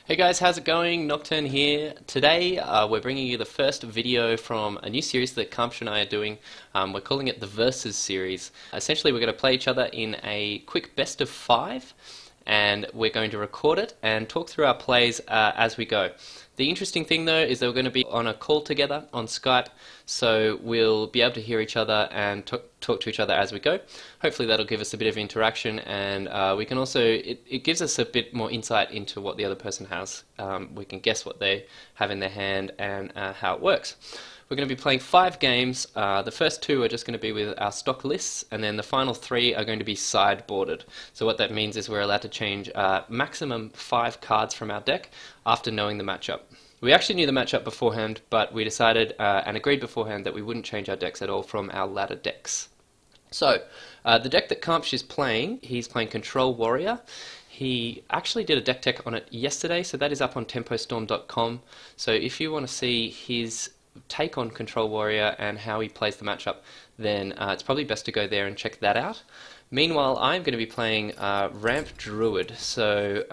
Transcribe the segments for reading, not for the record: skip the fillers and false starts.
Hey guys, how's it going? Nocturne here. Today we're bringing you the first video from a new series that Kamsh and I are doing. We're calling it the Versus series. Essentially we're going to play each other in a quick best of 5 and we're going to record it and talk through our plays as we go. The interesting thing though is that we're going to be on a call together on Skype, so we'll be able to hear each other and talk to each other as we go. Hopefully that'll give us a bit of interaction, and we can also, it gives us a bit more insight into what the other person has. We can guess what they have in their hand and how it works. We're going to be playing 5 games. The first 2 are just going to be with our stock lists, and then the final 3 are going to be sideboarded. So what that means is we're allowed to change maximum 5 cards from our deck after knowing the matchup. We actually knew the matchup beforehand, but we decided and agreed beforehand that we wouldn't change our decks at all from our ladder decks. So, the deck that Kamsh is playing, he's playing Control Warrior. He actually did a deck tech on it yesterday, so that is up on tempostorm.com. So if you want to see his take on Control Warrior and how he plays the matchup, then it's probably best to go there and check that out. Meanwhile, I'm going to be playing Ramp Druid. So,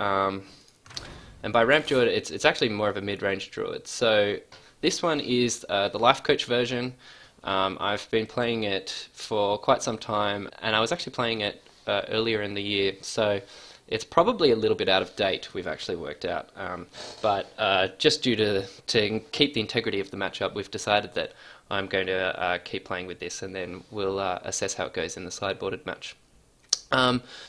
and by Ramp Druid, it's actually more of a mid-range Druid. So this one is the Life Coach version. I've been playing it for quite some time, and I was actually playing it earlier in the year, so it's probably a little bit out of date, we've actually worked out. But just due to keep the integrity of the matchup, we've decided that I'm going to keep playing with this, and then we'll assess how it goes in the sideboarded match.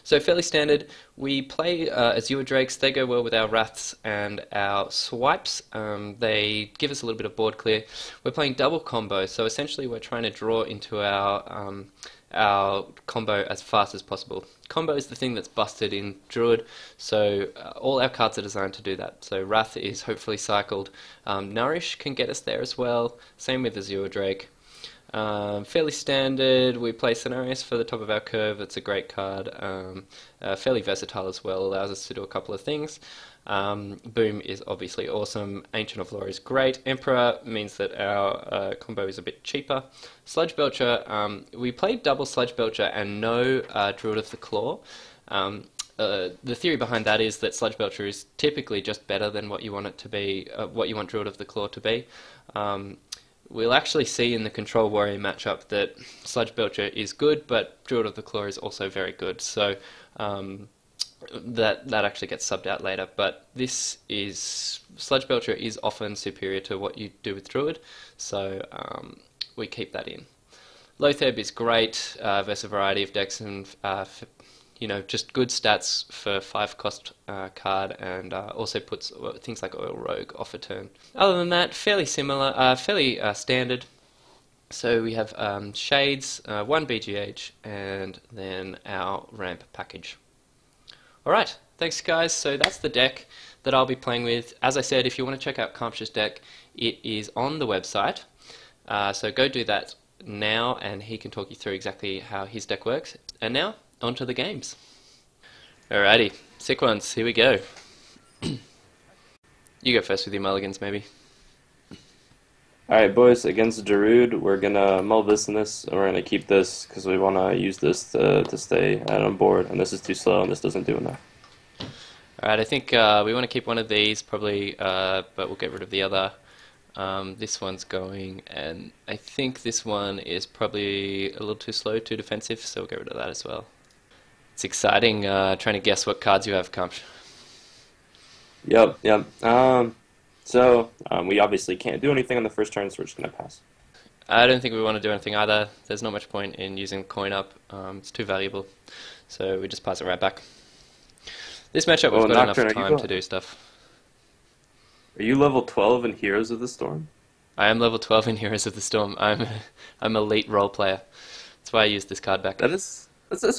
So fairly standard. We play Azure Drakes. They go well with our Wraths and our Swipes. They give us a little bit of board clear. We're playing double combo, so essentially we're trying to draw into our combo as fast as possible. Combo is the thing that's busted in Druid, so all our cards are designed to do that. So Wrath is hopefully cycled. Nourish can get us there as well. Same with Azure Drake. Fairly standard. We play Scenarios for the top of our curve. It's a great card. Fairly versatile as well. Allows us to do a couple of things. Boom is obviously awesome. Ancient of Law is great. Emperor means that our combo is a bit cheaper. Sludge Belcher. We played double Sludge Belcher and no Druid of the Claw. The theory behind that is that Sludge Belcher is typically just better than what you want it to be, what you want Druid of the Claw to be. We'll actually see in the Control Warrior matchup that Sludge Belcher is good, but Druid of the Claw is also very good. So that actually gets subbed out later. But this is Sludge Belcher is often superior to what you do with Druid, so we keep that in. Lotheb is great versus a variety of decks, and just good stats for 5 cost card, and also puts things like Oil Rogue off a turn. Other than that, fairly similar, fairly standard. So we have Shades, 1 BGH, and then our ramp package. Alright, thanks guys. So that's the deck that I'll be playing with. As I said, if you want to check out Kamsh's deck, it is on the website. So go do that now, and he can talk you through exactly how his deck works. And now, on to the games. Alrighty, sick ones, here we go. You go first with your mulligans, maybe. Alright boys, against Druid, we're gonna mull this and this, and we're gonna keep this because we want to use this to stay on board, and this is too slow and this doesn't do enough. Alright, I think we want to keep one of these probably, but we'll get rid of the other. This one's going, and I think this one is probably a little too slow, too defensive, so we'll get rid of that as well. It's exciting trying to guess what cards you have, Kamsh. Yep. We obviously can't do anything on the first turn, so we're just going to pass. I don't think we want to do anything either. There's not much point in using coin up. It's too valuable. So we just pass it right back. This matchup we've got enough time to do stuff. Are you level 12 in Heroes of the Storm? I am level 12 in Heroes of the Storm. I'm elite role player. That's why I use this card back. That's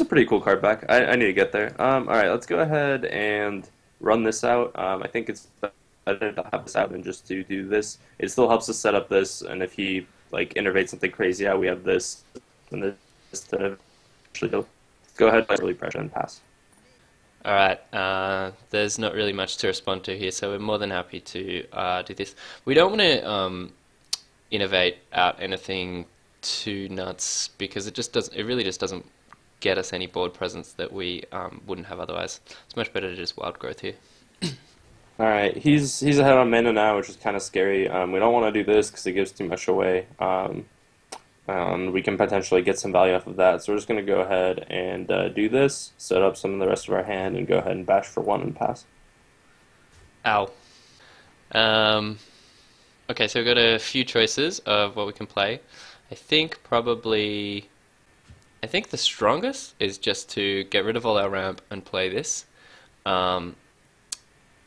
a pretty cool card back. I need to get there. Alright, let's go ahead and run this out. I think it's better to have this out than just to do this. It still helps us set up this, and if he innervates something crazy out, we have this and this to actually go ahead, early pressure, and pass. Alright, there's not really much to respond to here, so we're more than happy to do this. We don't want to innovate out anything too nuts, because it really just doesn't get us any board presence that we wouldn't have otherwise. It's much better to just wild growth here. Alright, he's ahead on mana now, which is kind of scary. We don't want to do this because it gives too much away. We can potentially get some value off of that. So we're just going to go ahead and do this, set up some of the rest of our hand, and go ahead and bash for one and pass. Ow. Um, okay, so we've got a few choices of what we can play. I think probably... I think the strongest is just to get rid of all our ramp and play this. Um,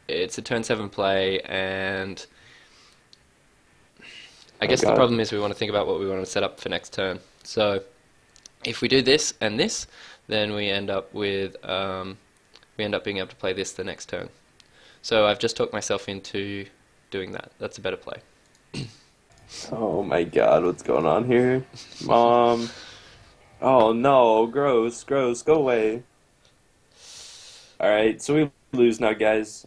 it's a turn 7 play, and I Oh guess the god. problem is we want to think about what we want to set up for next turn. So if we do this and this, then we end up with being able to play this the next turn. So I've just talked myself into doing that. That's a better play. Oh my god, what's going on here? Mom. Oh no, gross, gross, go away. Alright, so we lose now, guys.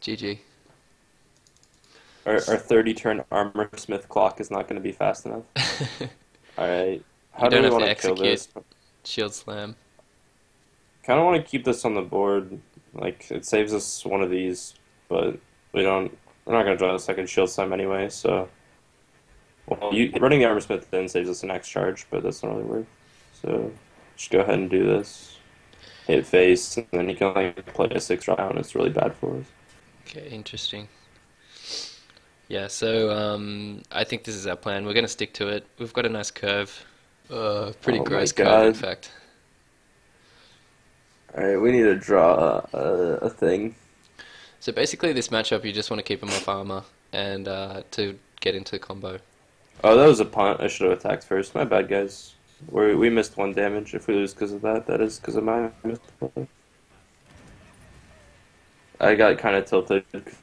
GG. Our 30 turn armor smith clock is not going to be fast enough. Alright, how You do don't we have want to to kill execute this? Shield Slam. Kind of want to keep this on the board. Like, it saves us one of these, but we don't. We're not going to draw a second shield slam anyway, so. Well, running the armor smith then saves us an X charge, but that's not really worth. So, just go ahead and do this. Hit face, and then he can like play a 6 round. It's really bad for us. Okay, interesting. Yeah, so I think this is our plan. We're going to stick to it. We've got a nice curve. Pretty Oh my gross curve, in god. fact. Alright, we need to draw a thing. So basically, this matchup, you just want to keep him off armor and to get into combo. Oh, that was a punt. I should have attacked first. My bad, guys. We missed 1 damage. If we lose because of that, that is because of my misplay. I got kind of tilted because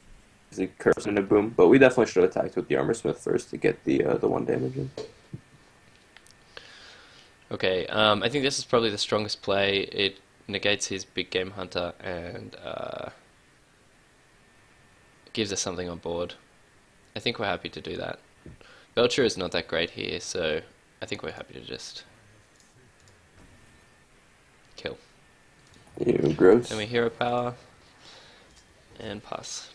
he curves into boom, but we definitely should have attacked with the armor smith first to get the 1 damage in. Okay, I think this is probably the strongest play. It negates his big game hunter and gives us something on board. I think we're happy to do that. Belcher is not that great here, so I think we're happy to just kill. Ew, gross. And we hero power and pass.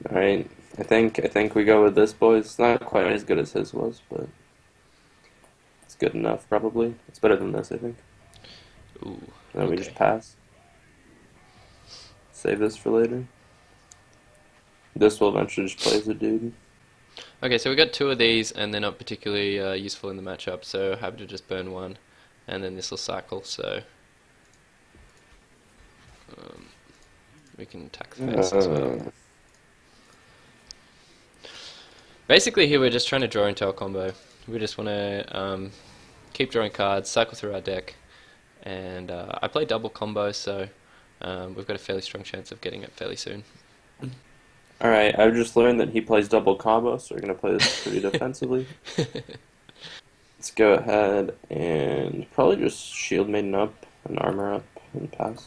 Alright, I think we go with this, boys. It's not quite as good as his was, but it's good enough, probably. It's better than this, I think. Ooh, And then we okay. just pass. Save this for later. This will eventually just play as a dude. Okay, so we got 2 of these, and they're not particularly useful in the matchup, so happy to just burn 1, and then this will cycle, so we can attack the face as well. Basically here we're just trying to draw into our combo. We just want to keep drawing cards, cycle through our deck, and I play double combo, so we've got a fairly strong chance of getting it fairly soon. Alright, I've just learned that he plays double combo, so we're going to play this pretty defensively. Let's go ahead and probably just shield maiden up and armor up and pass.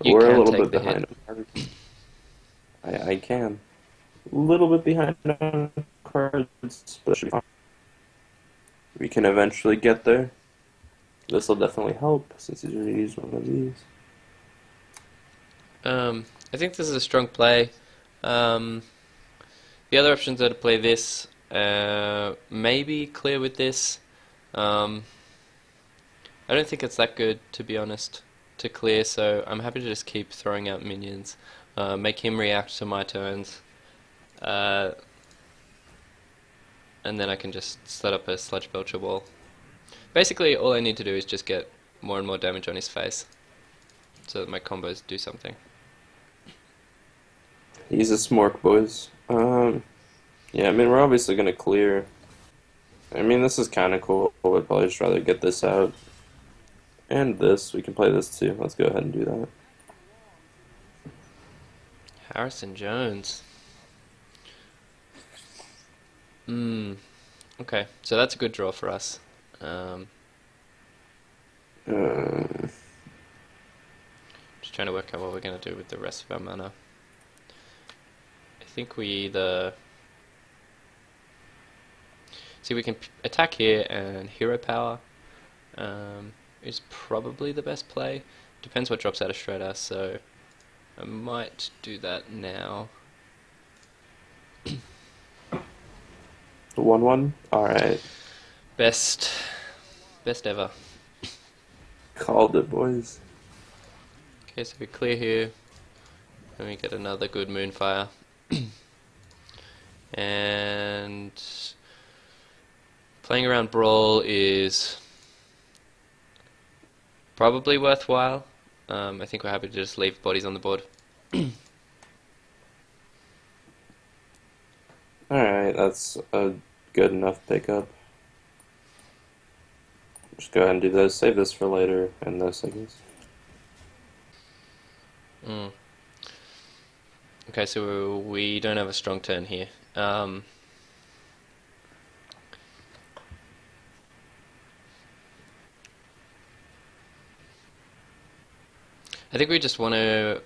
You We're a can little take bit the behind hit. on cards. I can. A little bit behind on cards, but it should be fine. We can eventually get there. This will definitely help since he's already used one of these. I think this is a strong play. The other options are to play this, maybe clear with this. I don't think it's that good, to be honest, to clear, so I'm happy to just keep throwing out minions, make him react to my turns, and then I can just set up a Sludge Belcher wall. Basically, all I need to do is just get more and more damage on his face, so that my combos do something. He's a smork, boys. Yeah, I mean, we're obviously going to clear. I mean, this is kind of cool. I'd probably just rather get this out. And this. We can play this too. Let's go ahead and do that. Harrison Jones. Okay, so that's a good draw for us. Just trying to work out what we're going to do with the rest of our mana. I think we either... See, we can attack here and hero power is probably the best play. Depends what drops out of Shredder, so I might do that now. 1/1. All right. Best ever. Called it, boys. Okay, so we clear here, and we get another good Moonfire. And playing around Brawl is probably worthwhile. I think we're happy to just leave bodies on the board. Alright, that's a good enough pickup. Just go ahead and do this. Save this for later, and this, I guess. Okay, so we don't have a strong turn here. I think we just want to.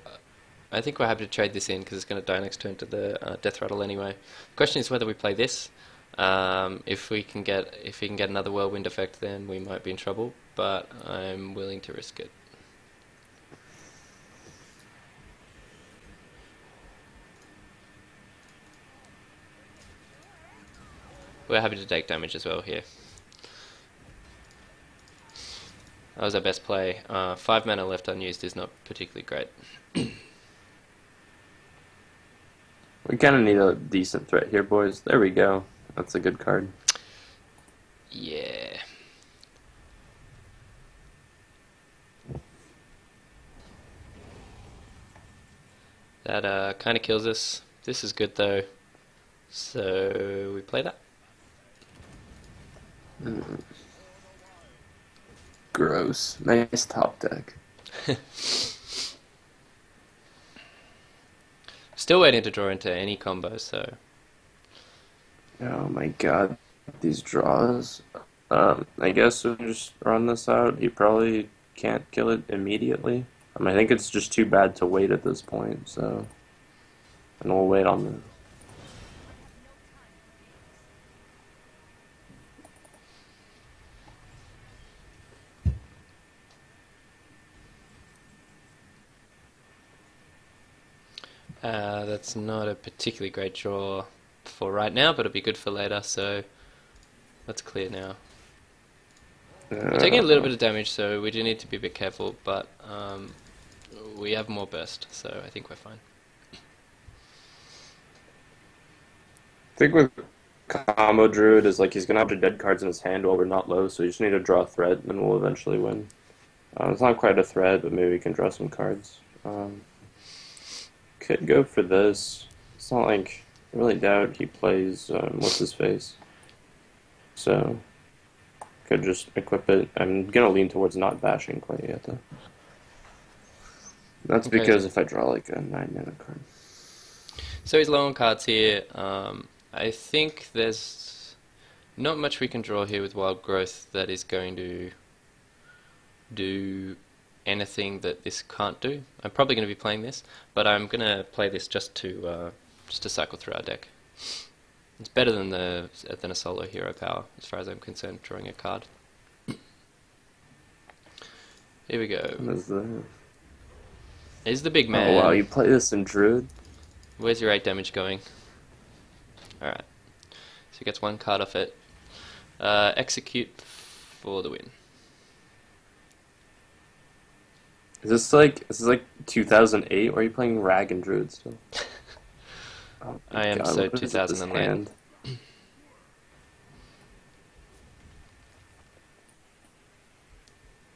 I think we're happy to trade this in because it's going to die next turn to the Death Rattle anyway. The question is whether we play this. If we can get another Whirlwind effect, then we might be in trouble. But I'm willing to risk it. We're happy to take damage as well here. That was our best play. 5 mana left unused is not particularly great. We kind of need a decent threat here, boys. There we go. That's a good card. Yeah. That kind of kills us. This is good though. So we play that. Gross. Nice top deck. Still waiting to draw into any combo, so. Oh my god. These draws. I guess we'll just run this out. He probably can't kill it immediately. I think it's just too bad to wait at this point, so. And we'll wait on this. That's not a particularly great draw for right now, but it'll be good for later, so let's clear now. We're taking a little bit of damage, so we do need to be a bit careful, but we have more burst, so I think we're fine. I think with combo Druid is like he's gonna have the dead cards in his hand while we're not low, so you just need to draw a threat, and then we'll eventually win. It's not quite a threat, but maybe we can draw some cards. Could go for this. It's not like I really doubt he plays what's his face. So could just equip it. I'm gonna lean towards not bashing quite yet though. That's Okay. because if I draw like a 9-mana card. So he's low on cards here. I think there's not much we can draw here with Wild Growth that is going to do anything that this can't do. I'm probably going to be playing this, but I'm going to play this just to cycle through our deck. It's better than a solo hero power, as far as I'm concerned, drawing a card. Here we go. What is that? Here's the big man. Oh wow, you play this in Druid? Where's your 8 damage going? Alright. So he gets 1 card off it. Execute for the win. Is this like 2008? Or are you playing Rag and Druid still? Oh I am God, so what is it, this 2008.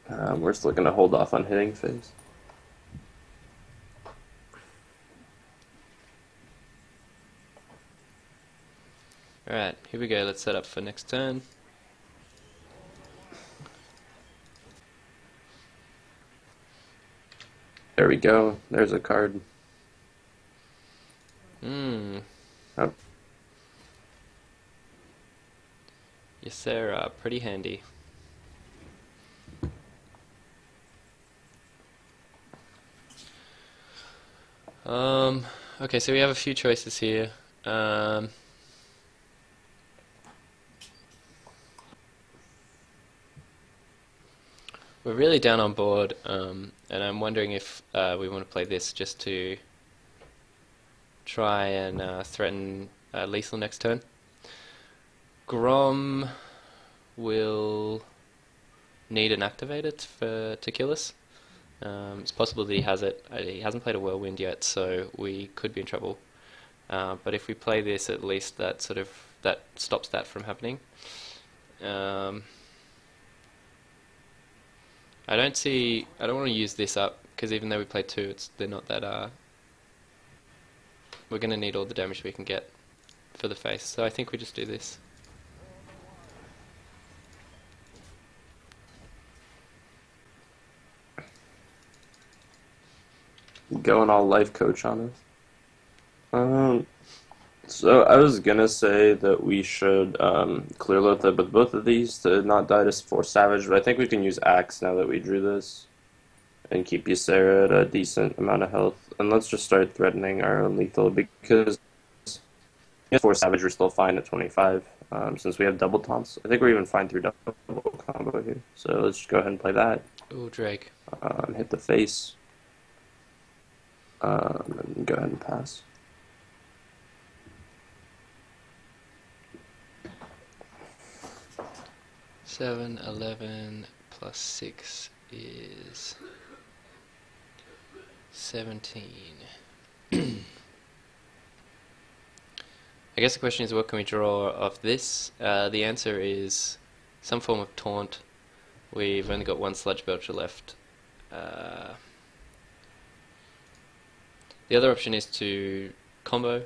hand? We're still gonna hold off on hitting phase. Alright, here we go. Let's set up for next turn. There we go. There's a card. Hmm. Oh. Yes, sir. Pretty handy. Okay, so we have a few choices here. we're really down on board, and I'm wondering if we want to play this just to try and threaten lethal next turn. Grom will need an activator to kill us. It's possible that he has it. He hasn't played a whirlwind yet, so we could be in trouble. But if we play this, at least that stops that from happening. I don't want to use this up because even though we play two, they're not that. We're going to need all the damage we can get for the face, so I think we just do this. Going all life coach on us. So I was gonna say that we should clear load with both of these to not die to 4 Savage, but I think we can use Axe now that we drew this and keep Ysera at a decent amount of health. And let's just start threatening our own lethal because 4 Savage we're still fine at 25 since we have double taunts. I think we're even fine through double combo here. So let's just go ahead and play that. Ooh, Drake. Hit the face. And go ahead and pass. Seven, 11 plus 6 is 17. I guess the question is, what can we draw off this? The answer is some form of taunt. We've only got one Sludge Belcher left. The other option is to combo.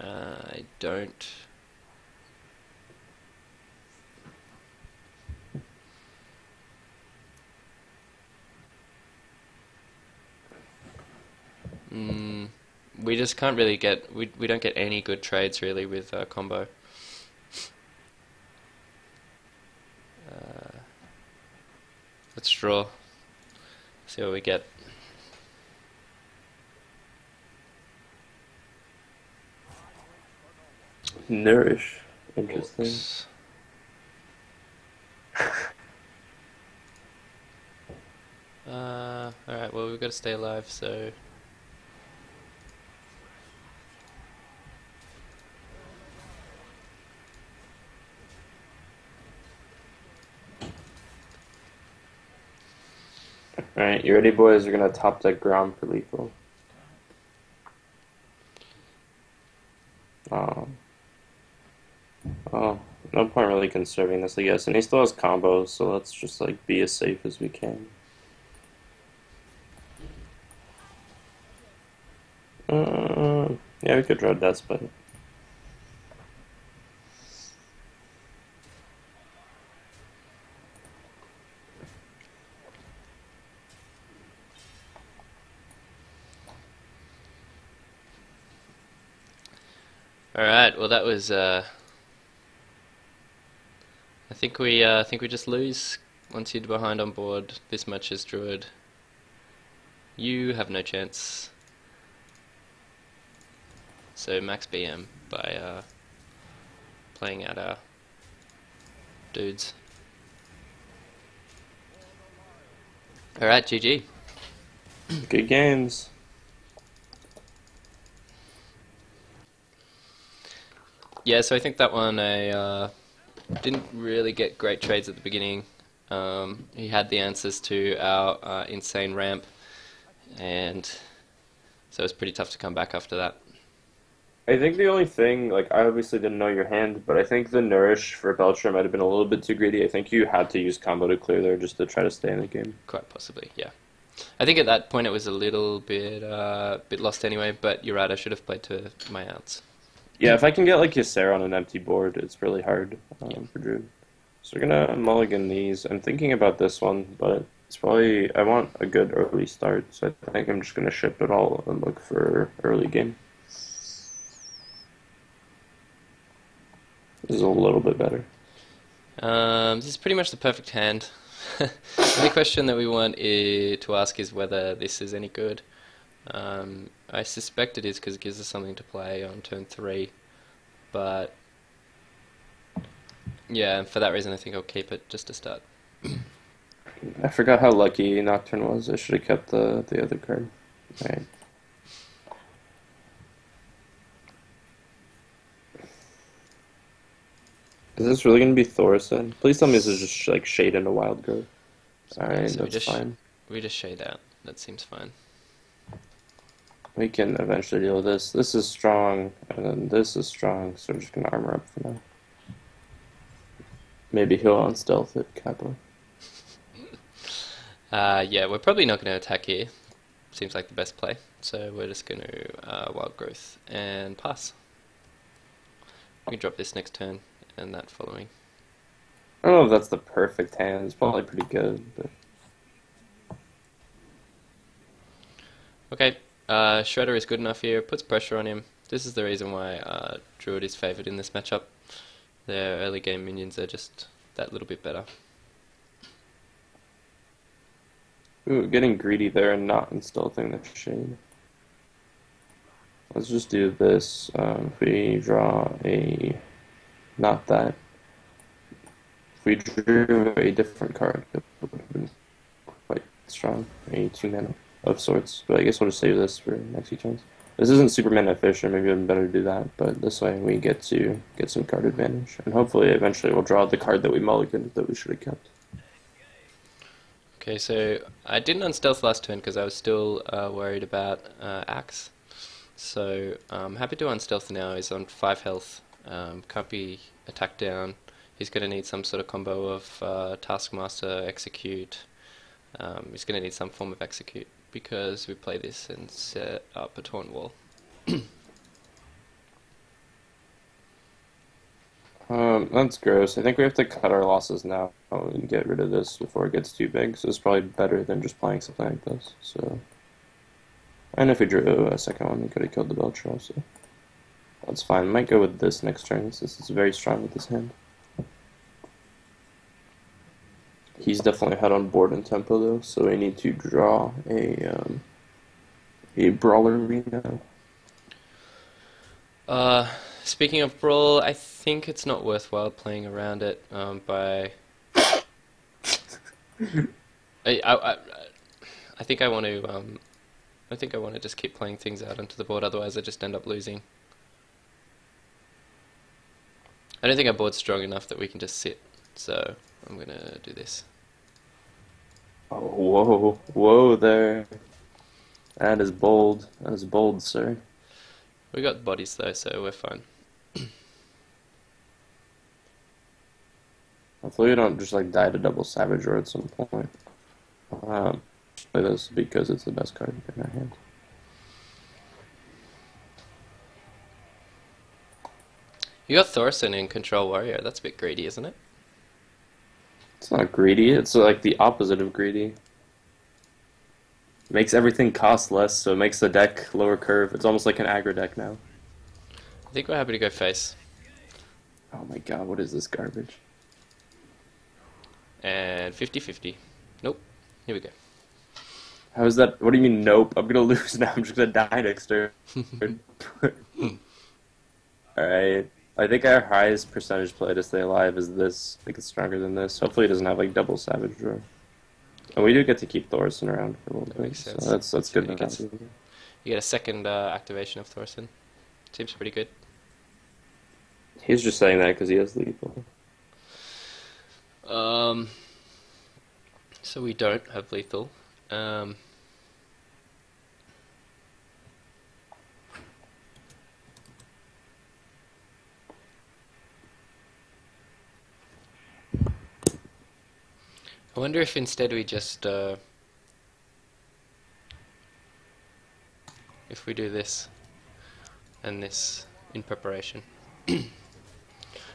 I don't... we just can't really get... We don't get any good trades really with combo. Let's draw. See what we get. Nourish. Interesting. Alright, well we've got to stay alive, so... Alright, you ready, boys? We're gonna top deck Grom for lethal. Oh, no point really conserving this, I guess. And he still has combos, so let's just like be as safe as we can. Yeah, we could draw Death Spite. Alright, well that was I think we just lose once you're behind on board this much as Druid. You have no chance. So max BM by playing out our dudes. Alright, GG. Good games. Yeah, so I think that one I didn't really get great trades at the beginning. He had the answers to our insane ramp, and so it was pretty tough to come back after that. I think the only thing, like, I obviously didn't know your hand, but I think the Nourish for Belcher might have been a little bit too greedy. I think you had to use combo to clear there just to try to stay in the game. Quite possibly, yeah. I think at that point it was a little bit lost anyway, but you're right, I should have played to my outs. Yeah, if I can get like Ysera on an empty board, it's really hard for Druid. So we're gonna mulligan these. I'm thinking about this one, but it's probably, I want a good early start, so I think I'm just gonna ship it all and look for early game. This is a little bit better. This is pretty much the perfect hand. The only question that we want to ask is whether this is any good. I suspect it is because it gives us something to play on turn 3, but yeah, for that reason I think I'll keep it just to start. I forgot how lucky Nocturne was. I should have kept the other card. Alright. Is this really gonna be Thorson? Please tell me this is just like shade into wild growth. Alright, So that's fine. we just shade out. That seems fine. We can eventually deal with this. This is strong, and then this is strong, so we're just gonna armor up for now. Maybe heal on stealth at Kappa. Yeah, we're probably not going to attack here. Seems like the best play. So we're just going to wild growth and pass. We can drop this next turn and that following. I don't know if that's the perfect hand. It's probably pretty good, but Okay, Shredder is good enough here. Puts pressure on him. This is the reason why Druid is favored in this matchup. Their early game minions are just that little bit better. ooh, getting greedy there and not instilling the shade. Let's just do this. If we draw a... not that. If we drew a different card, it would have been quite strong. A 2-mana of sorts. But I guess we'll just save this for next few turns. This isn't super mana efficient, maybe it'd be better to do that, but this way we get to get some card advantage. And hopefully eventually we'll draw the card that we mulliganed that we should have kept. Okay, so I didn't unstealth last turn because I was still worried about Axe. So I'm happy to unstealth now. He's on 5 health. Can't be attacked down. He's going to need some sort of combo of Taskmaster, Execute. He's going to need some form of Execute because we play this and set up a taunt wall. That's gross. I think we have to cut our losses now and get rid of this before it gets too big. So it's probably better than just playing something like this. So, and if we drew a second one, we could have killed the Belcher. So that's fine. Might go with this next turn. This is very strong with this hand. He's definitely ahead on board and tempo though, so we need to draw a brawler arena. Speaking of brawl, I think it's not worthwhile playing around it by. I think I want to. I think I want to just keep playing things out onto the board. Otherwise, I just end up losing. I don't think our board's strong enough that we can just sit. So I'm gonna do this. Oh, whoa, whoa there. That is bold. That is bold, sir. We got bodies though, so we're fine. Hopefully we don't just like die to double Savage Roar at some point. Just play this because it's the best card in our hand. You got Thorson in Control Warrior. That's a bit greedy, isn't it? It's not greedy, it's like the opposite of greedy. Makes everything cost less, so it makes the deck lower curve. It's almost like an aggro deck now. I think we're happy to go face. Oh my god, what is this garbage? And 50-50. Nope. Here we go. How is that? What do you mean, nope? I'm gonna lose now. I'm just gonna die next turn. Alright. I think our highest percentage play to stay alive is this. I think it's stronger than this. Hopefully it doesn't have like double Savage Roar. And we do get to keep Thorson around for a little bit, so that's good. You get a second activation of Thorson. Seems pretty good. He's just saying that because he has lethal. So we don't have lethal. I wonder if instead we just if we do this and this in preparation. We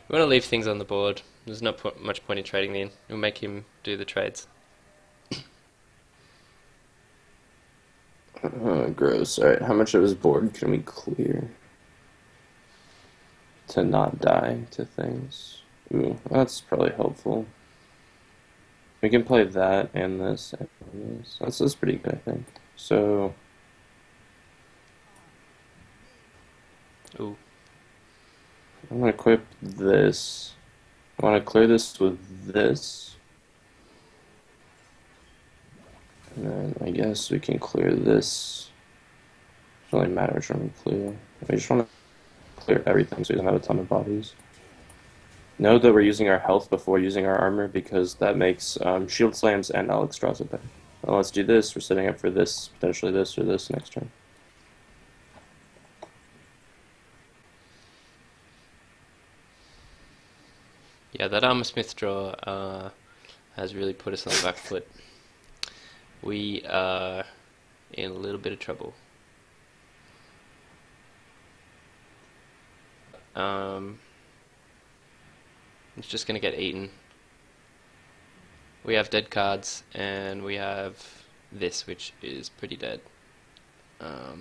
want to leave things on the board. There's not much point in trading in. We'll make him do the trades. Gross. Alright, how much of his board can we clear to not die to things? Ooh, that's probably helpful. We can play that and this and this. That's pretty good, I think. So... Ooh. I'm gonna equip this. I want to clear this with this. And then I guess we can clear this. It doesn't really matter which one we clear. We just want to clear everything so we don't have a ton of bodies. Note that we're using our health before using our armor because that makes shield slams and Alex draws it better. Well, let's do this. We're setting up for this, potentially this or this next turn. Yeah, that Armor Smith draw has really put us on the back foot. We are in a little bit of trouble. It's just going to get eaten. We have dead cards, and we have this, which is pretty dead. I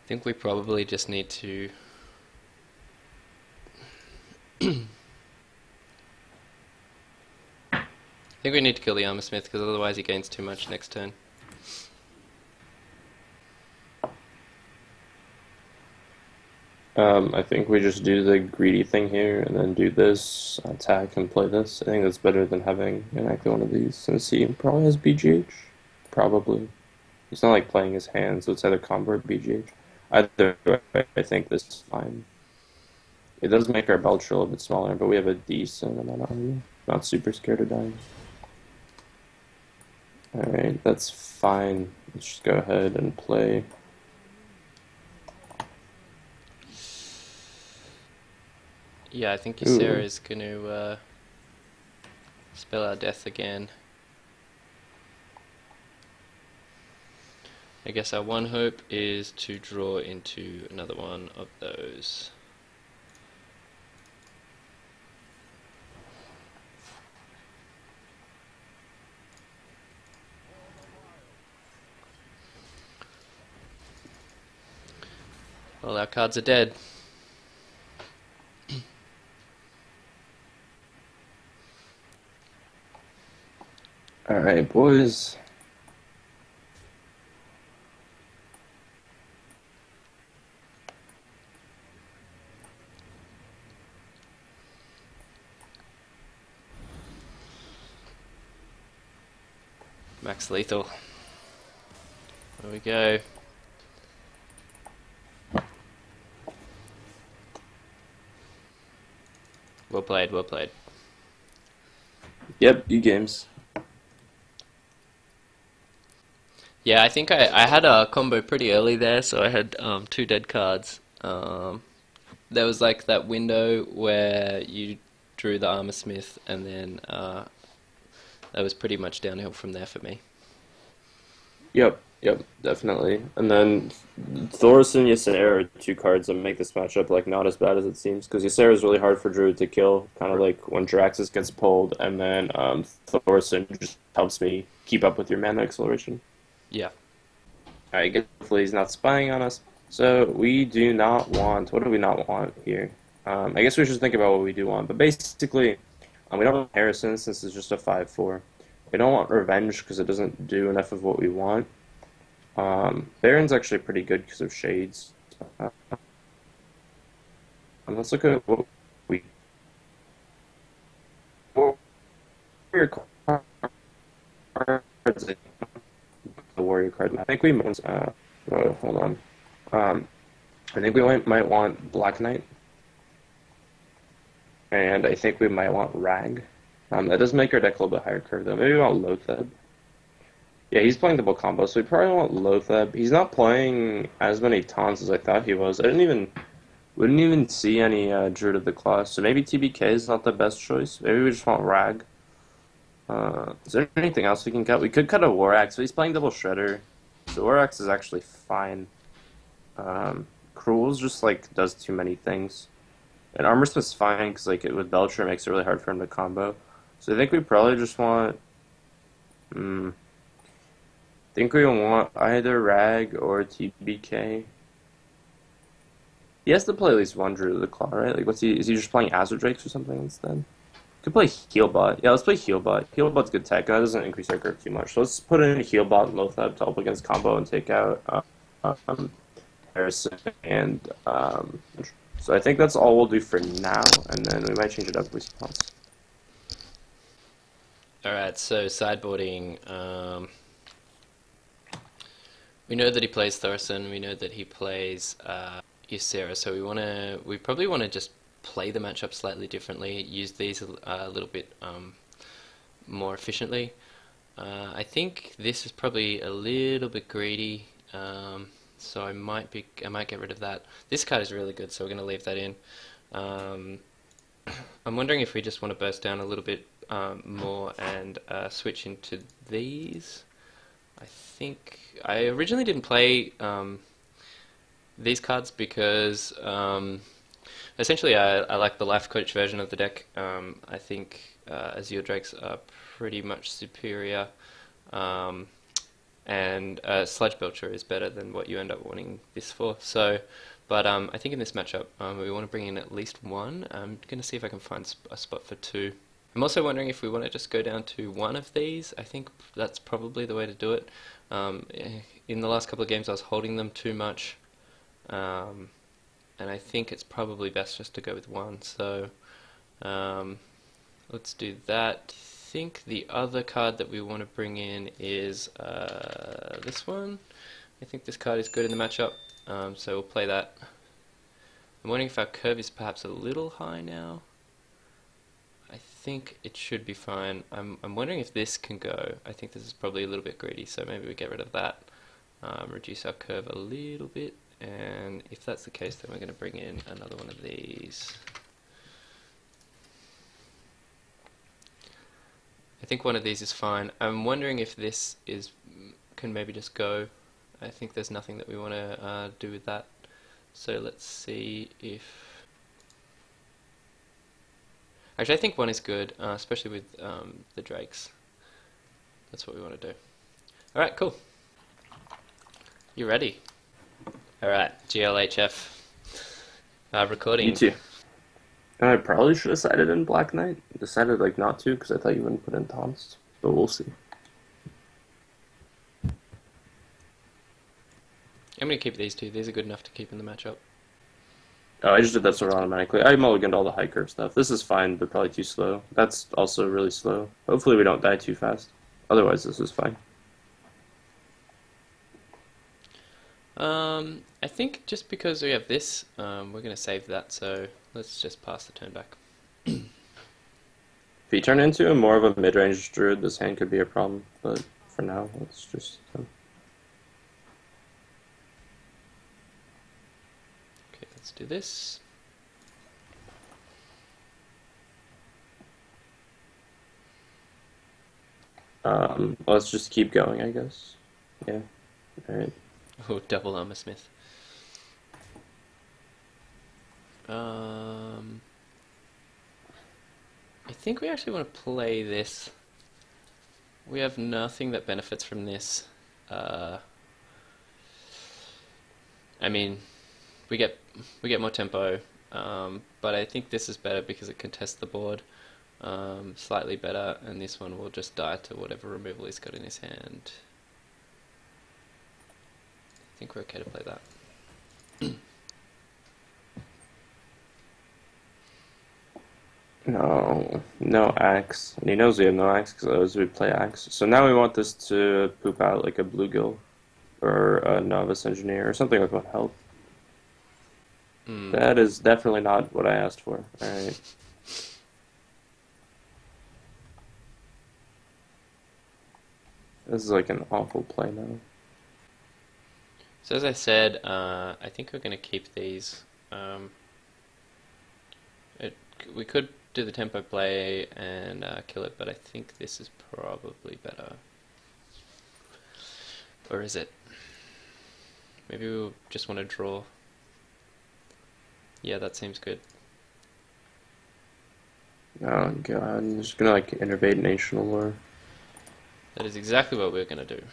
think we probably just need to I think we need to kill the Armor Smith because otherwise he gains too much next turn. I think we just do the greedy thing here and then do this, attack and play this. I think that's better than having exactly one of these since he probably has BGH. Probably. It's not like playing his hand, so it's either combo or BGH. Either way, I think this is fine. It does make our Belcher a little bit smaller, but we have a decent amount of armor. Not super scared of dying. Alright, that's fine. Let's just go ahead and play. Yeah, I think Ysera is going to spell our death again. I guess our one hope is to draw into another one of those. Well, our cards are dead. Alright, boys. Max lethal. There we go. Well played, well played. Yep, games. Yeah, I think I had a combo pretty early there, so I had 2 dead cards. There was like that window where you drew the Armor Smith, and then that was pretty much downhill from there for me. Yep, definitely. And then Thoris and Ysera are 2 cards that make this matchup like not as bad as it seems, because Ysera is really hard for Druid to kill, kind of like when Draxus gets pulled, and then Thorson just helps me keep up with your mana acceleration. Yeah. Alright, hopefully he's not spying on us. So we do not want, what do we not want here? I guess we should think about what we do want, but basically, we don't want Harrison since it's just a 5/4. We don't want Revenge because it doesn't do enough of what we want. Baron's actually pretty good because of Shades. Let's look at what we... Warrior cards. The Warrior card. I think we might... hold on. I think we might want Black Knight. And I think we might want Rag. That does make our deck a little bit higher curve, though. Maybe we want Lotheb. Yeah, he's playing double combo, so we probably want Lotheb. He's not playing as many taunts as I thought he was. We didn't even see any Druid of the Claw, so maybe TBK is not the best choice. Maybe we just want Rag. Is there anything else we can cut? We could cut a War Axe, but he's playing double Shredder. So War Axe is actually fine. Cruel's just, like, does too many things. And Armor Smith's fine, because, like, with Belcher, it makes it really hard for him to combo. So I think we probably just want... I think we want either Rag or TBK. He has to play at least one Druid of the Claw, right? Like, is he just playing Azure Drakes or something instead? Could play Healbot. Yeah, let's play Healbot. Healbot's good tech, and that doesn't increase our curve too much. So let's put in Healbot and Lotheb to help against combo and take out Harrison and So I think that's all we'll do for now, and then we might change it up if we see points. Alright, so sideboarding. We know that he plays Thorson, we know that he plays Ysera, so we probably want to just play the matchup slightly differently, use these a little bit more efficiently. I think this is probably a little bit greedy, so I might get rid of that. This card is really good, so we're going to leave that in. I'm wondering if we just want to burst down a little bit more and switch into these. I think I originally didn't play these cards because essentially I like the life coach version of the deck. I think Azure Drakes are pretty much superior, and Sludge Belcher is better than what you end up wanting this for. So, but I think in this matchup we want to bring in at least one. I'm going to see if I can find a spot for two. I'm also wondering if we want to just go down to one of these. I think that's probably the way to do it. In the last couple of games I was holding them too much, and I think it's probably best just to go with one. So let's do that. I think the other card that we want to bring in is this one. I think this card is good in the matchup, so we'll play that. I'm wondering if our curve is perhaps a little high now. I think it should be fine. I'm wondering if this can go. I think this is probably a little bit greedy, so maybe we get rid of that. Reduce our curve a little bit, and if that's the case, then we're going to bring in another one of these. I think one of these is fine. I'm wondering if this can maybe just go. I think there's nothing that we want to do with that. So let's see if... Actually, I think one is good, especially with the Drakes. That's what we want to do. Alright, cool. You ready? Alright, GLHF. Recording. Me too. I probably should have sided in Black Knight. Decided like not to because I thought you wouldn't put in taunts, but we'll see. I'm going to keep these two. These are good enough to keep in the matchup. Oh, I just did that sort of automatically. I mulliganed all the high curve stuff. This is fine, but probably too slow. That's also really slow. Hopefully we don't die too fast. Otherwise, this is fine. I think just because we have this, we're going to save that, so let's just pass the turn back. If you turn into a more of a mid-range druid, this hand could be a problem, but for now, let's just... Okay, let's do this. Let's just keep going, I guess. Yeah. Alright. Oh, double armor smith. I think we actually want to play this. We have nothing that benefits from this. I mean, we get more tempo, but I think this is better because it contests the board slightly better, and this one will just die to whatever removal he's got in his hand. I think we're okay to play that. No axe. And he knows we have no axe because we play axe. So now we want this to poop out like a bluegill or a novice engineer or something with one health. That is definitely not what I asked for. Alright. This is like an awful play now. So as I said, I think we're going to keep these. We could do the tempo play and kill it, but I think this is probably better. Or is it? Maybe we just want to draw. Yeah, that seems good. Oh god, I'm just gonna like innervate Nation Lore. That is exactly what we're going to do.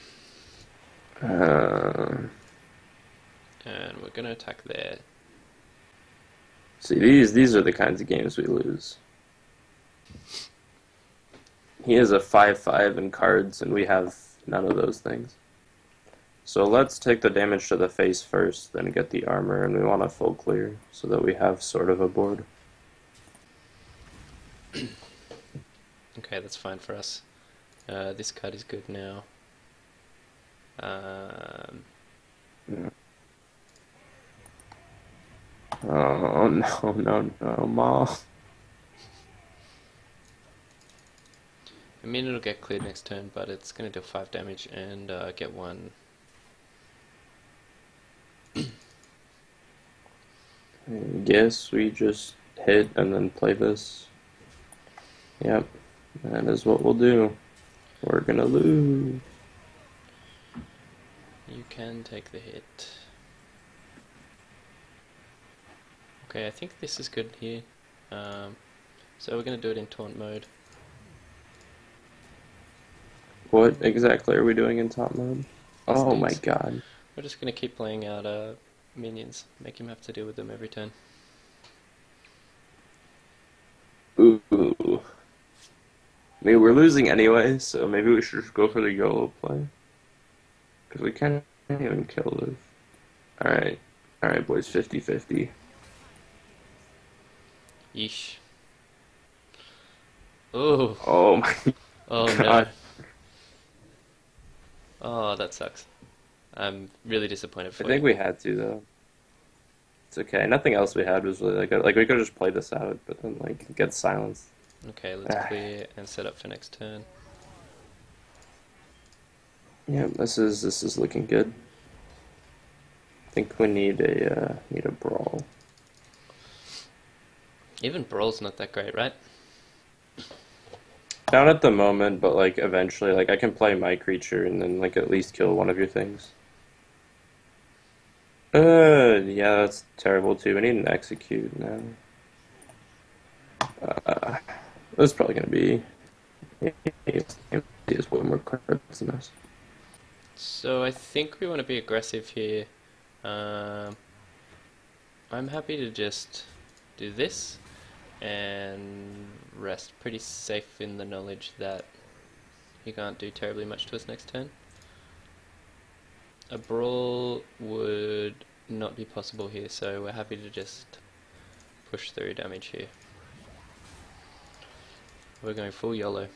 And we're going to attack there. See, these are the kinds of games we lose. He has a 5/5 in cards, and we have none of those things. So let's take the damage to the face first, then get the armor, and we want a full clear so that we have sort of a board. Okay, that's fine for us. This card is good now. Yeah. Oh no, no, no, Ma. I mean, it'll get cleared next turn, but it's going to do 5 damage and get 1. I guess we just hit and then play this. Yep, that is what we'll do. We're gonna lose. You can take the hit. Okay, I think this is good here. So we're going to do it in taunt mode. What exactly are we doing in top mode? Oh my god. We're just going to keep playing out minions, make him have to deal with them every turn. Ooh. I mean, we're losing anyway, so maybe we should just go for the YOLO play. Because we can't even kill this. Alright. Alright, boys, 50-50. Yeesh. Oh. Oh my Oh god. no. Oh, that sucks. I'm really disappointed for I think you. we had to, though. It's okay. Nothing else we had was really good. Like, we could have just played this out, but then, like, get silenced. Okay, let's clear and set up for next turn. Yeah, this is looking good. I think we need a brawl. Even Brawl's not that great, right? Not at the moment, but like eventually, like I can play my creature and then like at least kill one of your things. Yeah, that's terrible too. We need an execute now. That's probably gonna be. Is way more cards than us. So I think we want to be aggressive here. I'm happy to just do this and rest pretty safe in the knowledge that he can't do terribly much to us next turn. A brawl would not be possible here, so we're happy to just push through damage here. We're going full YOLO.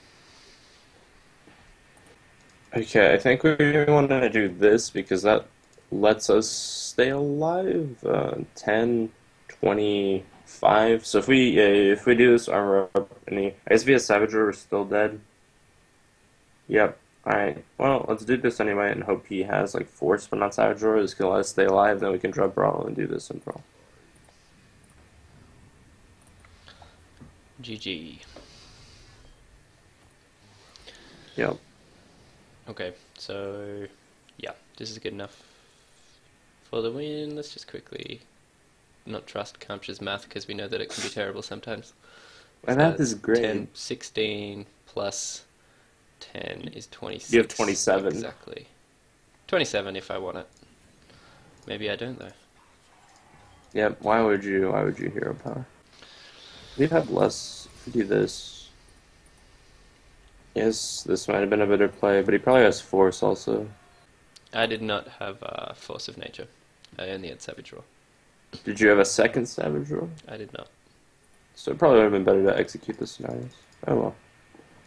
Okay, I think we want to do this because that lets us stay alive. 10, 25. So if we do this armor up, I guess if he has Savager, we're still dead. Yep. Alright. Well, let's do this anyway and hope he has like Force but not Savager. This can let us stay alive, then we can drop Brawl and do this in Brawl. GG. Yep. Okay, so yeah, this is good enough for the win. Let's just quickly not trust Kamsh's math because we know that it can be terrible sometimes. My math is great. 10, 16 plus 10 is 26. You have 27. Exactly. 27 if I want it. Maybe I don't though. Yep. Why would you hero power? We'd have less if we do this. Yes, this might have been a better play, but he probably has Force also. I did not have Force of Nature. I only had Savage Roar. Did you have a second Savage Roar? I did not. So it probably would have been better to execute the scenarios. Oh well.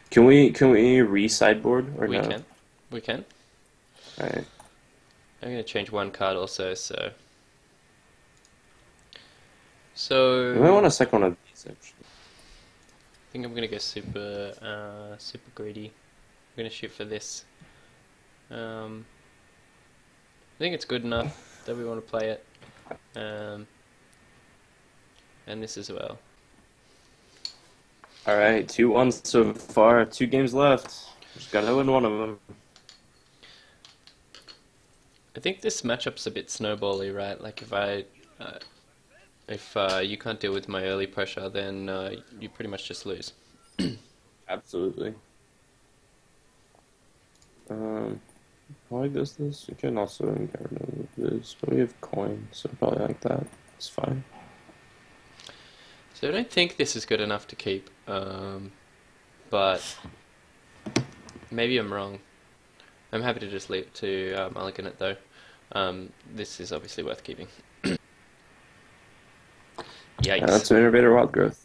Can we re-sideboard or no? We can. Alright. I'm going to change one card also, so... We might want to second one of these actually. I think I'm going to go super greedy. I'm going to shoot for this. I think it's good enough that we want to play it. And this as well. Alright, 2-1 so far. 2 games left. Just gotta win one of them. I think this matchup's a bit snowbally, right? Like if you can't deal with my early pressure, then you pretty much just lose. Absolutely. Why does this? We can also get rid of this, but we have coin, so probably like that. It's fine. So I don't think this is good enough to keep, but maybe I'm wrong. I'm happy to just leave to mulligan it though. This is obviously worth keeping. Yikes. That's an Innervator Wild Growth.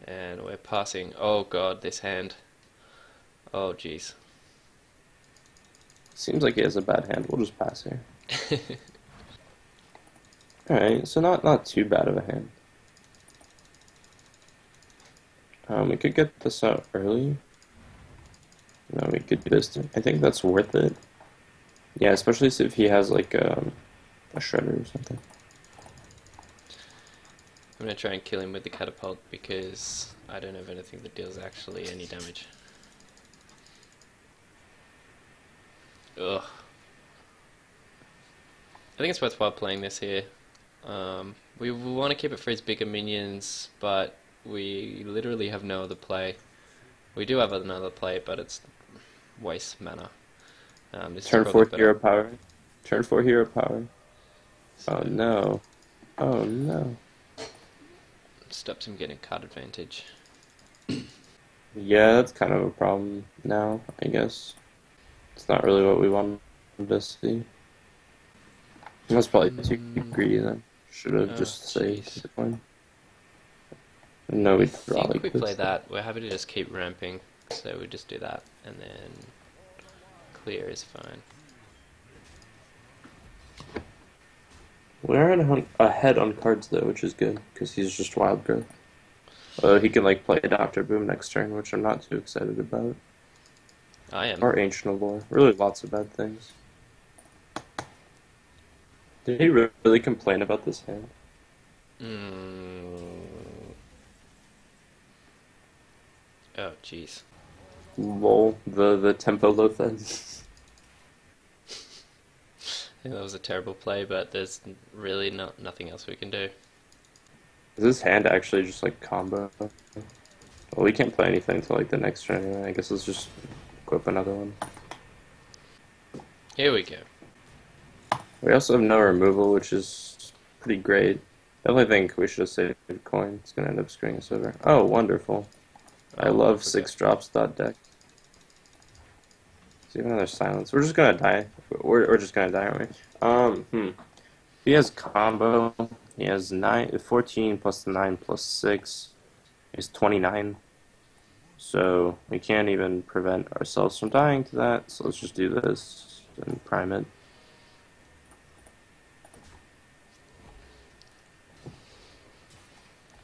And we're passing. Oh god, this hand. Oh jeez. Seems like he has a bad hand. We'll just pass here. Alright, so not too bad of a hand. We could get this out early. No, we could do this. I think that's worth it. Yeah, especially if he has like a shredder or something. I'm gonna try and kill him with the catapult because I don't have anything that deals actually any damage. Ugh. I think it's worthwhile playing this here. We want to keep it for his bigger minions, but we literally have no other play. We do have another play, but it's waste mana. Turn 4 hero power. Turn 4 hero power. Oh no. Oh no. Stops him getting card advantage. Yeah, that's kind of a problem now, I guess. It's not really what we wanted to see. That's probably too greedy then. Should have just saved the coin. No, we draw like we this. play that. We're happy to just keep ramping, so we just do that, and then clear is fine. We're ahead on cards though, which is good because he's just Wild Growth. He can like play Doctor Boom next turn, which I'm not too excited about. I am. Or Ancient of Lore. Really lots of bad things. Did he really complain about this hand? Oh, jeez. Lol, the tempo low fed. I think that was a terrible play, but there's really nothing else we can do. Is this hand actually just like combo? Well, we can't play anything until like the next turn anyway. I guess let's just equip another one. Here we go. We also have no removal, which is pretty great. I definitely think we should have saved coin. It's going to end up screwing us over. Oh, wonderful. I love 6-drops dot deck. See another silence. We're just going to die. We're just going to die, aren't we? He has combo. He has 14 plus 9 plus 6 is 29. So we can't even prevent ourselves from dying to that. So let's just do this and prime it.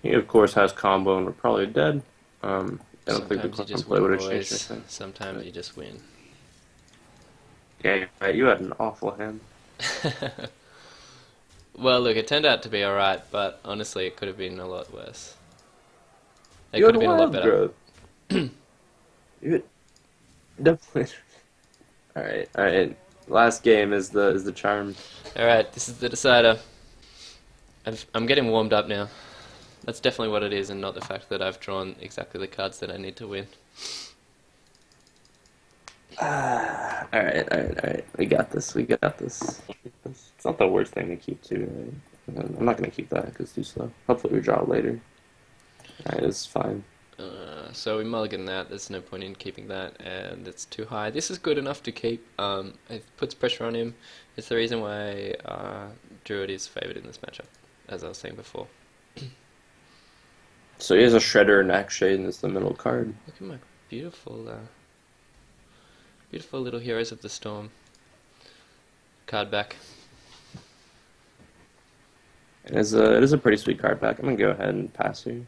He of course has combo and we're probably dead. I don't think the Sometimes you just play win, would have changed boys. anything. Sometimes you just win. Yeah, right. You had an awful hand. Well, look, it turned out to be alright, but honestly, it could have been a lot worse. It You could had have been a lot Wild better. Growth. You definitely. All right. Last game is the charm. Alright, this is the decider. I'm getting warmed up now. That's definitely what it is, and not the fact that I've drawn exactly the cards that I need to win. All right. We got this. It's not the worst thing to keep too. Right? I'm not gonna keep that because it's too slow. Hopefully we draw later. All right, it's fine. So we mulligan that. There's no point in keeping that, and it's too high. This is good enough to keep. It puts pressure on him. It's the reason why Druid is favored in this matchup, as I was saying before. So he has a Shredder and Axe-Shade, and it's the middle card. Look at my beautiful, beautiful little Heroes of the Storm card back. It is a pretty sweet card back. I'm gonna go ahead and pass here.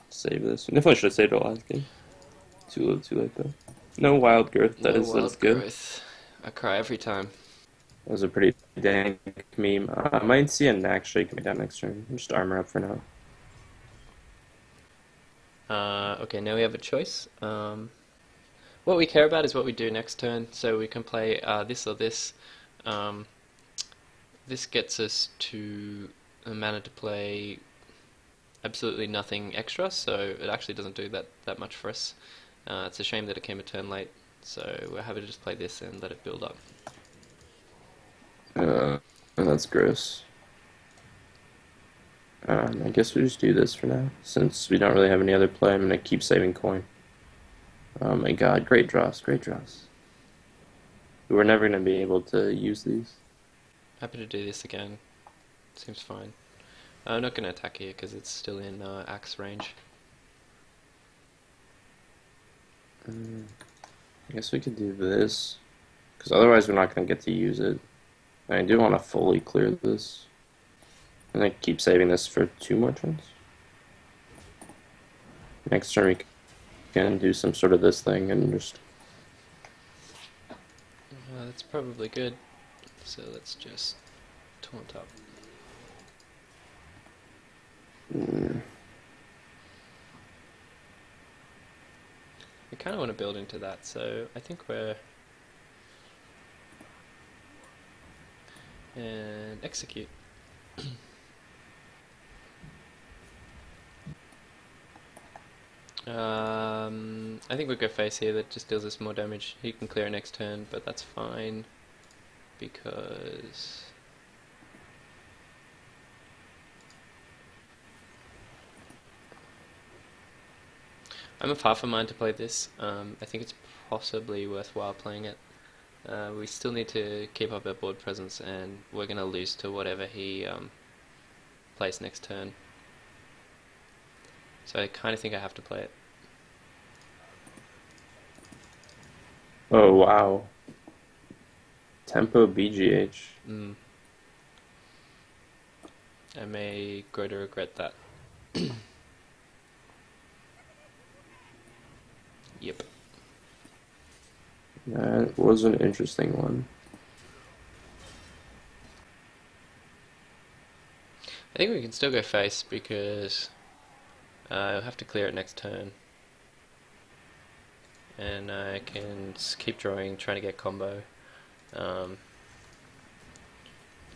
Save this. We definitely should have saved it last game. Too late though. No Wild Growth. That is good. Growth. I cry every time. That was a pretty dank meme. I might see an Axe-Shade coming down next turn. Just armor up for now. Okay, now we have a choice. What we care about is what we do next turn, so we can play this or this. This gets us to a mana to play absolutely nothing extra, so it actually doesn't do that much for us. It's a shame that it came a turn late, so we're happy to just play this and let it build up. That's gross. I guess we just do this for now. Since we don't really have any other play, I'm going to keep saving coin. Oh my god, great draws, great draws. We're never going to be able to use these. Happy to do this again. Seems fine. I'm not going to attack here because it's still in axe range. I guess we could do this, because otherwise we're not going to get to use it. And I do want to fully clear this. And I keep saving this for 2 more turns. Next turn we can do some sort of this thing and just... That's probably good. So let's just taunt up. I kind of want to build into that, so I think we're... And execute. I think we'll go face here, that just deals us more damage. He can clear it next turn, but that's fine, because... I'm of half a mind to play this. I think it's possibly worthwhile playing it. We still need to keep up our board presence, and we're going to lose to whatever he plays next turn. So I kind of think I have to play it. Oh, wow. Tempo BGH. I may grow to regret that. Yep. That was an interesting one. I think we can still go face because I'll have to clear it next turn. And I can keep drawing, trying to get combo.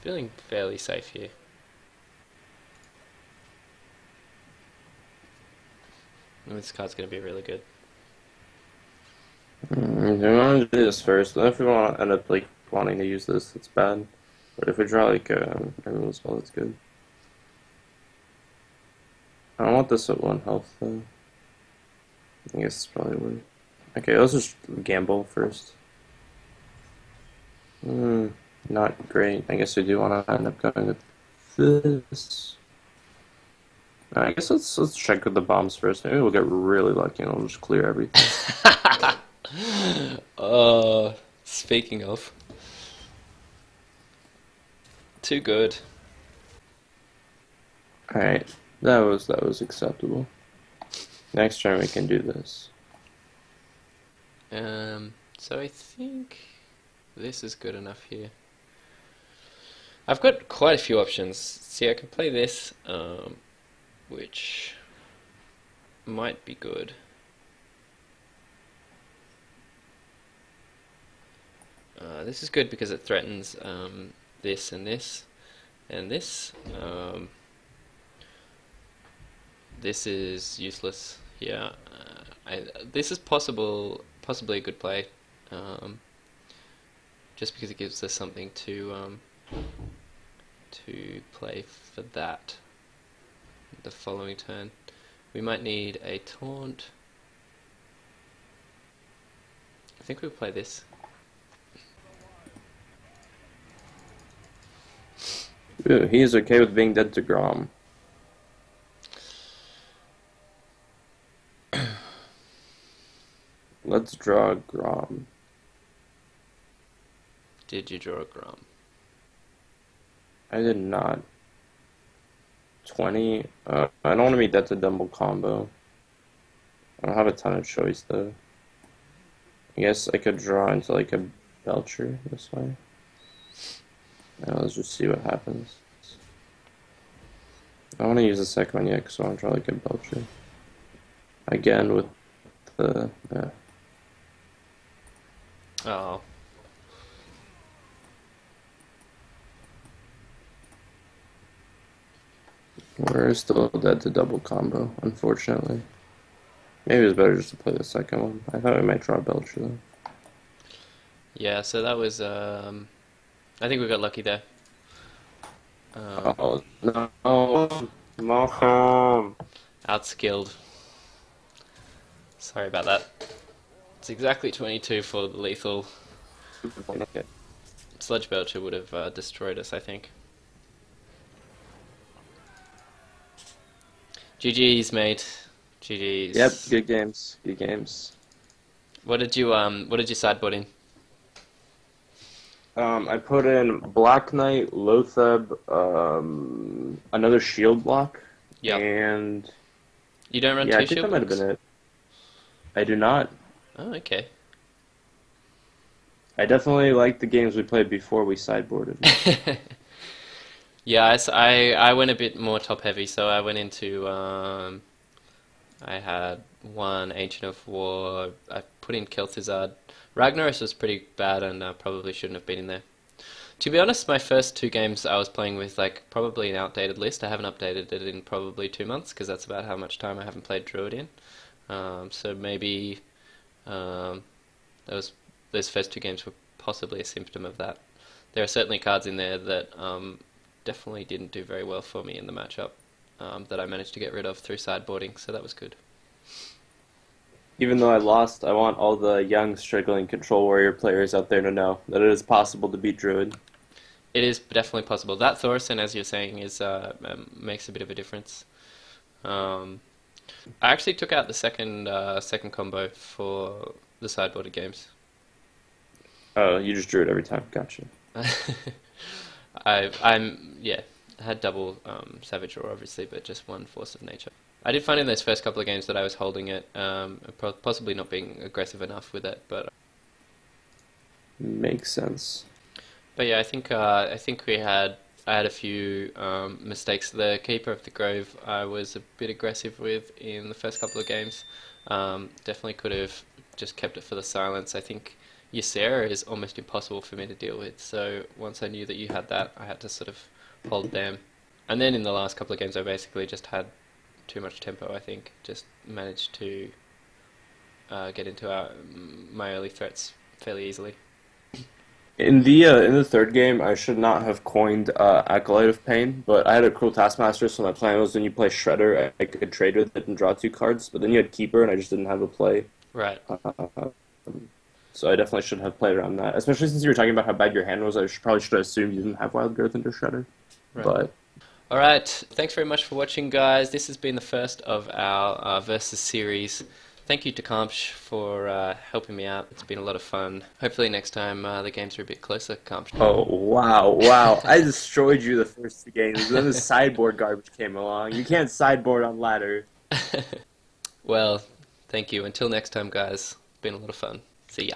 Feeling fairly safe here. And this card's going to be really good. We want to do this first. If we want to end up like wanting to use this, it's bad. But if we draw like everyone's spell, that's good. I don't want this at 1 health though. I guess it's probably worth. Okay, let's just gamble first. Not great. I guess we do want to end up going with this. I guess let's check with the bombs first. Maybe we'll get really lucky and we'll just clear everything. Speaking of, too good. Alright, that was acceptable. Next turn we can do this. So I think this is good enough here. I've got quite a few options. See, I can play this, which might be good. This is good because it threatens this and this and this. This is useless here. This is possibly a good play, just because it gives us something to play for that the following turn. We might need a taunt. I think we'll play this. Ooh, he is okay with being dead to Grom. Let's draw Grom. Did you draw a Grom? I did not. 20. I don't want to be dead to double combo. I don't have a ton of choice though. I guess I could draw into like a Belcher this way. Now let's just see what happens. I don't want to use the second one yet because I want to draw like a Belcher. Again with the... Oh. We're still dead to double combo, unfortunately. Maybe it's better just to play the second one. I thought we might draw Belcher though. Yeah, so that was, I think we got lucky there. Oh, no. No. Outskilled. Sorry about that. It's exactly 22 for the lethal. Okay. Sludge Belcher would have destroyed us, I think. GG's, mate. GG's. Yep, good games. Good games. What did you sideboard in? I put in Black Knight, Lotheb, another shield block, Yep. and You don't run yeah, two I think shield that might have blocks? been it. I do not. Oh, okay. I definitely liked the games we played before we sideboarded. Yeah, I went a bit more top heavy, so I went into I had one Ancient of War. I put in Kel'Thuzad. Ragnaros was pretty bad, and probably shouldn't have been in there. To be honest, my first two games I was playing with like probably an outdated list. I haven't updated it in probably 2 months because that's about how much time I haven't played Druid in. So maybe those first two games were possibly a symptom of that. There are certainly cards in there that definitely didn't do very well for me in the matchup that I managed to get rid of through sideboarding, so that was good. Even though I lost, I want all the young, struggling Control Warrior players out there to know that it is possible to beat Druid. It is definitely possible. That Thorson, as you're saying, is makes a bit of a difference. I actually took out the second combo for the sideboarded games. Oh, you just drew it every time. Gotcha. I had double Savage Roar obviously, but just one Force of Nature. I did find in those first couple of games that I was holding it, possibly not being aggressive enough with it, but Makes sense. yeah, I think I had a few mistakes. The Keeper of the Grove I was a bit aggressive with in the first couple of games. Definitely could have just kept it for the silence. I think Ysera is almost impossible for me to deal with, so once I knew that you had that, I had to sort of hold them. And then in the last couple of games I basically just had too much tempo, I think. Just managed to get into my early threats fairly easily. In the third game, I should not have coined Acolyte of Pain, but I had a Cruel Taskmaster, so my plan was when you play Shredder, I could trade with it and draw 2 cards. But then you had Keeper, and I just didn't have a play. Right. So I definitely should have played around that. Especially since you were talking about how bad your hand was, probably should have assumed you didn't have Wild Growth into Shredder. Right. But Alright, thanks very much for watching, guys. This has been the first of our Versus series. Thank you to Kamsh for helping me out. It's been a lot of fun. Hopefully next time the games are a bit closer, Kamsh. oh wow! I destroyed you the first 2 games. Then the sideboard garbage came along. You can't sideboard on ladder. Well, thank you. Until next time, guys. It's been a lot of fun. See ya.